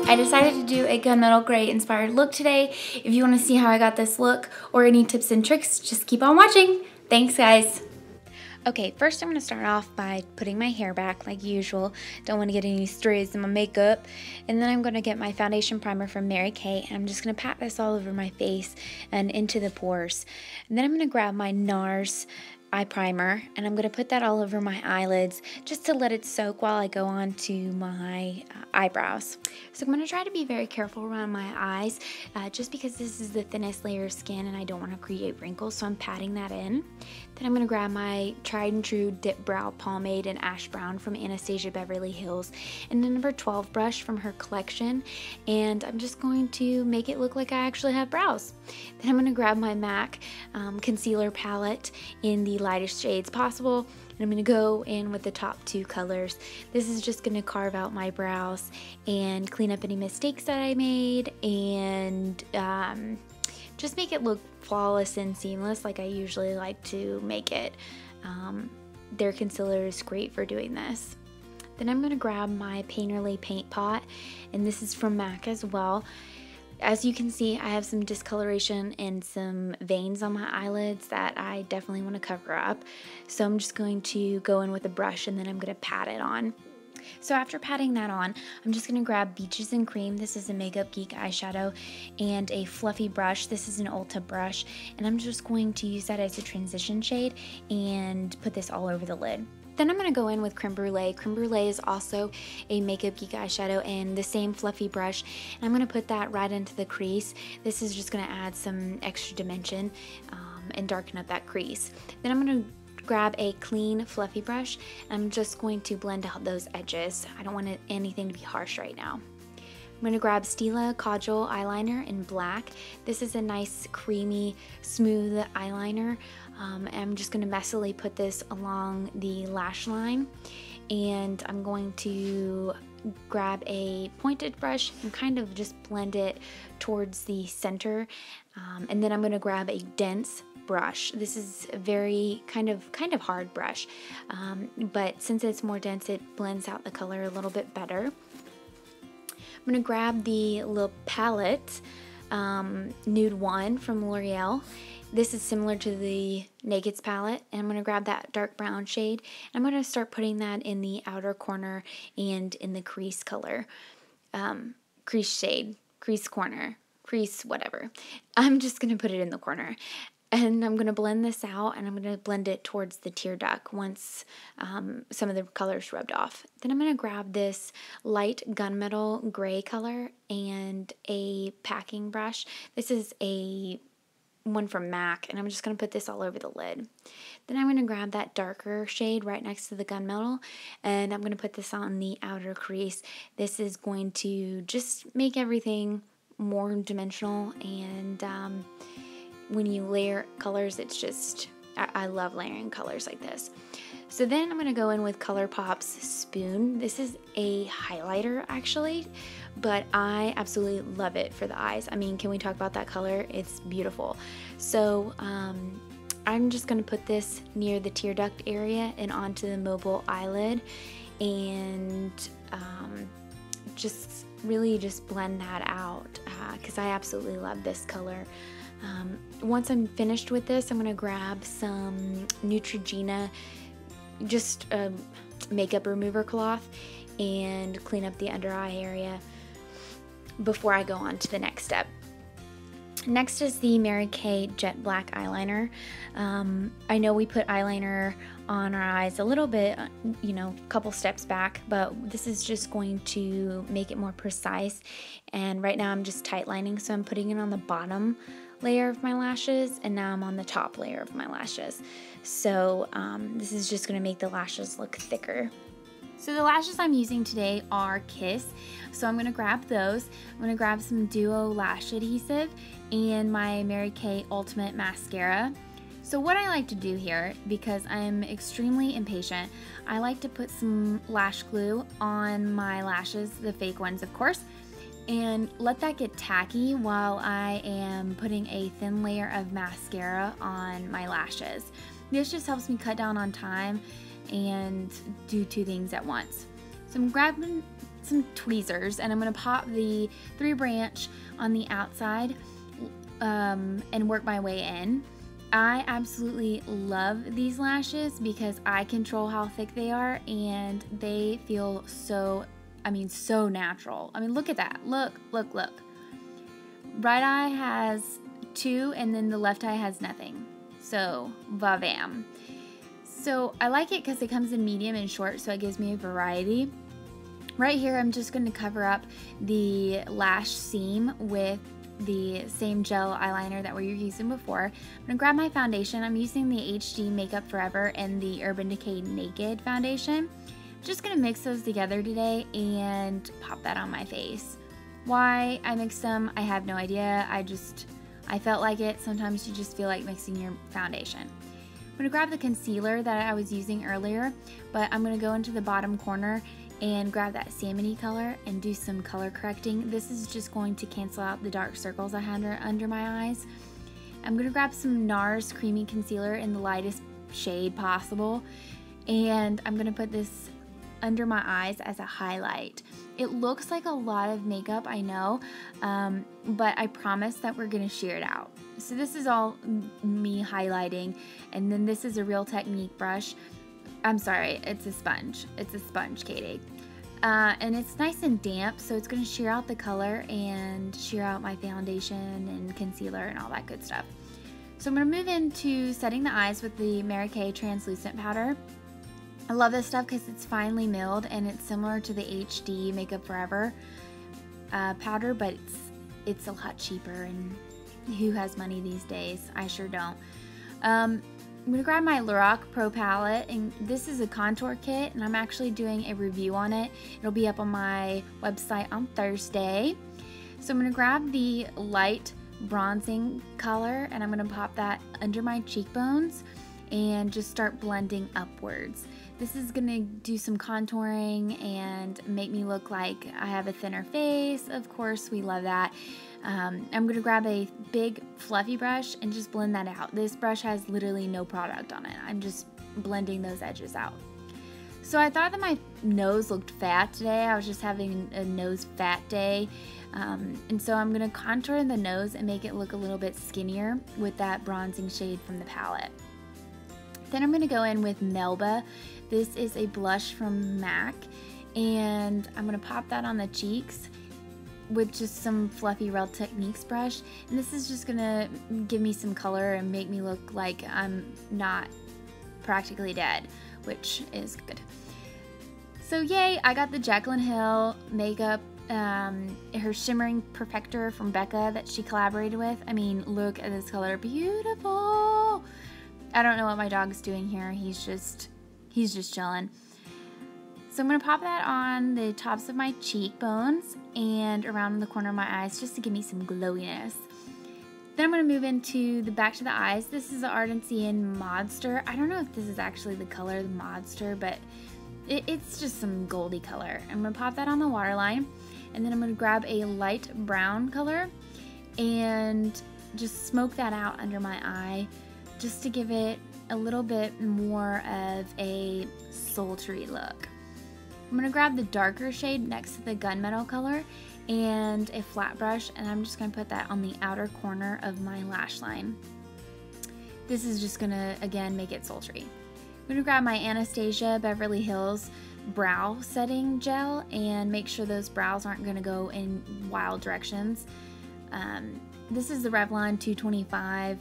I decided to do a gunmetal gray inspired look today. If you want to see how I got this look or any tips and tricks, just keep on watching. Thanks, guys. Okay, first I'm going to start off by putting my hair back like usual. Don't want to get any strays in my makeup. And then I'm going to get my foundation primer from Mary Kay, and I'm just going to pat this all over my face and into the pores. And then I'm going to grab my NARS eye primer, and I'm going to put that all over my eyelids just to let it soak while I go on to my eyebrows. So I'm going to try to be very careful around my eyes just because this is the thinnest layer of skin and I don't want to create wrinkles, so I'm patting that in. Then I'm going to grab my tried and true Dip Brow Pomade in Ash Brown from Anastasia Beverly Hills and the number 12 brush from her collection, and I'm just going to make it look like I actually have brows. Then I'm going to grab my MAC concealer palette in the lightest shades possible, and I'm going to go in with the top two colors. This is just going to carve out my brows and clean up any mistakes that I made, and just make it look flawless and seamless like I usually like to make it. Their concealer is great for doing this. Then I'm going to grab my Painterly paint pot, and this is from MAC as well. As you can see, I have some discoloration and some veins on my eyelids that I definitely want to cover up. So I'm just going to go in with a brush and then I'm going to pat it on. So after patting that on, I'm just going to grab Beaches and Cream. This is a Makeup Geek eyeshadow, and a fluffy brush. This is an Ulta brush, and I'm just going to use that as a transition shade and put this all over the lid. Then I'm going to go in with Creme Brulee. Creme Brulee is also a Makeup Geek eyeshadow and the same fluffy brush. And I'm going to put that right into the crease. This is just going to add some extra dimension and darken up that crease. Then I'm going to grab a clean fluffy brush. I'm just going to blend out those edges. I don't want anything to be harsh right now. I'm going to grab Stila Kajal eyeliner in black. This is a nice creamy smooth eyeliner. I'm just going to messily put this along the lash line, and I'm going to grab a pointed brush and kind of just blend it towards the center, and then I'm going to grab a dense brush. This is a very kind of hard brush, but since it's more dense, it blends out the color a little bit better. I'm going to grab the little palette, Nude 1 from L'Oreal. This is similar to the Nakeds palette, and I'm going to grab that dark brown shade, and I'm going to start putting that in the outer corner and in the crease color, crease shade, crease corner, crease whatever. I'm just going to put it in the corner. And I'm going to blend this out, and I'm going to blend it towards the tear duct once some of the colors rubbed off. Then I'm going to grab this light gunmetal gray color and a packing brush. This is a one from MAC, and I'm just going to put this all over the lid. Then I'm going to grab that darker shade right next to the gunmetal, and I'm going to put this on the outer crease. This is going to just make everything more dimensional, and when you layer colors, it's just, I love layering colors like this. So then I'm going to go in with ColourPop's Spoon. This is a highlighter actually, but I absolutely love it for the eyes. I mean, can we talk about that color? It's beautiful. So I'm just going to put this near the tear duct area and onto the mobile eyelid, and just really just blend that out because I absolutely love this color. Once I'm finished with this, I'm going to grab some Neutrogena, just a makeup remover cloth, and clean up the under eye area before I go on to the next step. Next is the Mary Kay Jet Black eyeliner. I know we put eyeliner on our eyes a little bit, you know, a couple steps back, but this is just going to make it more precise. And right now I'm just tight lining, so I'm putting it on the bottom layer of my lashes, and now I'm on the top layer of my lashes. So this is just going to make the lashes look thicker. So the lashes I'm using today are Kiss, so I'm going to grab those. I'm going to grab some Duo Lash Adhesive and my Mary Kay Ultimate Mascara. So what I like to do here, because I'm extremely impatient, I like to put some lash glue on my lashes, the fake ones of course, and let that get tacky while I am putting a thin layer of mascara on my lashes. This just helps me cut down on time and do two things at once. So I'm grabbing some tweezers, and I'm going to pop the 3 branch on the outside and work my way in. I absolutely love these lashes because I control how thick they are, and they feel so, so natural. I mean, look at that. Look. Right eye has 2, and then the left eye has nothing. So, va-bam. So I like it because it comes in medium and short, so it gives me a variety. Right here, I'm just going to cover up the lash seam with the same gel eyeliner that we were using before. I'm going to grab my foundation. I'm using the HD Makeup Forever and the Urban Decay Naked foundation. Just going to mix those together today and pop that on my face. Why I mixed them, I have no idea. I felt like it. Sometimes you just feel like mixing your foundation. I'm going to grab the concealer that I was using earlier, but I'm going to go into the bottom corner and grab that salmony color and do some color correcting. This is just going to cancel out the dark circles I had under my eyes. I'm going to grab some NARS Creamy Concealer in the lightest shade possible, and I'm going to put this under my eyes as a highlight. It looks like a lot of makeup, I know, but I promise that we're going to sheer it out. So this is all me highlighting, and then this is a Real Technique brush. I'm sorry, it's a sponge. It's a sponge, Katie. And it's nice and damp, so it's going to sheer out the color and sheer out my foundation and concealer and all that good stuff. So I'm going to move into setting the eyes with the Mary Kay Translucent Powder. I love this stuff because it's finely milled, and it's similar to the HD Makeup Forever powder, but it's a lot cheaper, and who has money these days? I sure don't. I'm going to grab my Lorac Pro Palette, and this is a contour kit, and I'm actually doing a review on it. It'll be up on my website on Thursday. So I'm going to grab the light bronzing color, and I'm going to pop that under my cheekbones and just start blending upwards. This is going to do some contouring and make me look like I have a thinner face. Of course, we love that. I'm going to grab a big fluffy brush and just blend that out. This brush has literally no product on it. I'm just blending those edges out. So I thought that my nose looked fat today. I was just having a nose fat day. And so I'm going to contour the nose and make it look a little bit skinnier with that bronzing shade from the palette. Then I'm going to go in with Melba. This is a blush from MAC, and I'm going to pop that on the cheeks with just some fluffy Real Techniques brush. And this is just going to give me some color and make me look like I'm not practically dead, which is good. So yay, I got the Jaclyn Hill makeup, her Shimmering Perfector from Becca that she collaborated with. I mean, look at this color, beautiful. I don't know what my dog's doing here. He's just chilling. So I'm going to pop that on the tops of my cheekbones and around the corner of my eyes just to give me some glowiness. Then I'm going to move into the back to the eyes. This is the Ardency in Modster. I don't know if this is actually the color of the Modster, but it's just some goldy color. I'm going to pop that on the waterline, and then I'm going to grab a light brown color and just smoke that out under my eye, just to give it a little bit more of a sultry look. I'm going to grab the darker shade next to the gunmetal color and a flat brush, and I'm just going to put that on the outer corner of my lash line. This is just going to, again, make it sultry. I'm going to grab my Anastasia Beverly Hills brow setting gel and make sure those brows aren't going to go in wild directions. This is the Revlon 225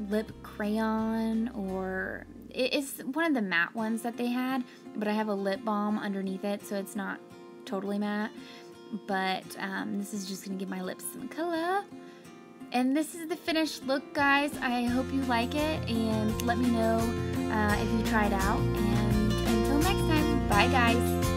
lip crayon, or it's one of the matte ones that they had, but I have a lip balm underneath it, so it's not totally matte, but this is just gonna give my lips some color. And this is the finished look, guys. I hope you like it, and let me know if you try it out, and until next time, bye guys.